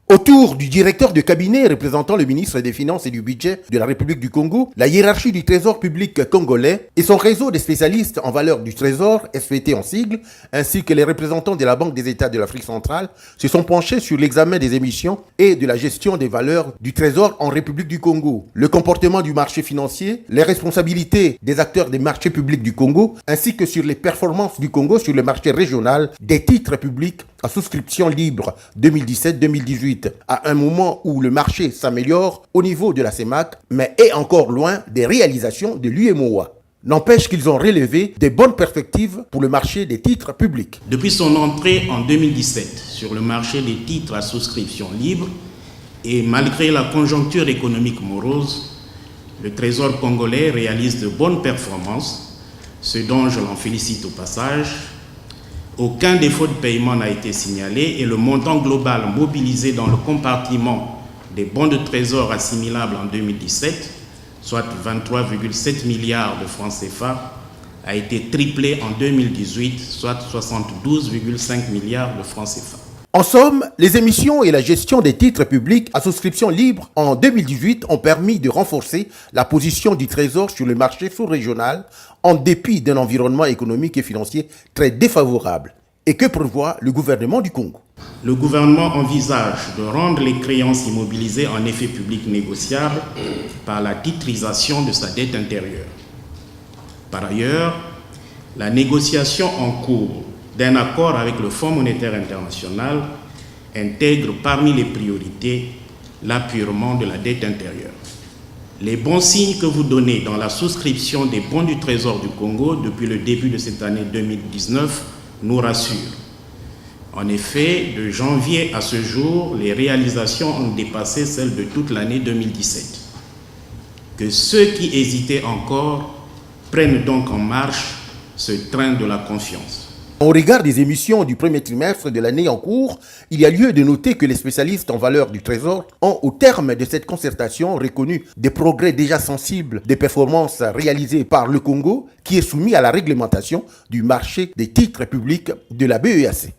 Autour du directeur de cabinet représentant le ministre des Finances et du Budget de la République du Congo, la hiérarchie du Trésor public congolais et son réseau de spécialistes en valeur du Trésor, SVT en sigle, ainsi que les représentants de la Banque des États de l'Afrique centrale, se sont penchés sur l'examen des émissions et de la gestion des valeurs du Trésor en République du Congo, le comportement du marché financier, les responsabilités des acteurs des marchés publics du Congo, ainsi que sur les performances du Congo sur le marché régional des titres publics à souscription libre 2017-2018, à un moment où le marché s'améliore au niveau de la CEMAC, mais est encore loin des réalisations de l'UEMOA. N'empêche qu'ils ont relevé des bonnes perspectives pour le marché des titres publics. Depuis son entrée en 2017 sur le marché des titres à souscription libre, et malgré la conjoncture économique morose, le Trésor congolais réalise de bonnes performances, ce dont je l'en félicite au passage. Aucun défaut de paiement n'a été signalé et le montant global mobilisé dans le compartiment des bons de trésor assimilables en 2017, soit 23,7 milliards de francs CFA, a été triplé en 2018, soit 72,5 milliards de francs CFA. En somme, les émissions et la gestion des titres publics à souscription libre en 2018 ont permis de renforcer la position du Trésor sur le marché sous-régional en dépit d'un environnement économique et financier très défavorable. Et que prévoit le gouvernement du Congo? Le gouvernement envisage de rendre les créances immobilisées en effet public négociables par la titrisation de sa dette intérieure. Par ailleurs, la négociation en cours d'un accord avec le Fonds monétaire international intègre parmi les priorités l'apurement de la dette intérieure. Les bons signes que vous donnez dans la souscription des bons du Trésor du Congo depuis le début de cette année 2019 nous rassurent. En effet, de janvier à ce jour, les réalisations ont dépassé celles de toute l'année 2017. Que ceux qui hésitaient encore prennent donc en marche ce train de la confiance. Au regard des émissions du premier trimestre de l'année en cours, il y a lieu de noter que les spécialistes en valeur du Trésor ont, au terme de cette concertation, reconnu des progrès déjà sensibles des performances réalisées par le Congo, qui est soumis à la réglementation du marché des titres publics de la BEAC.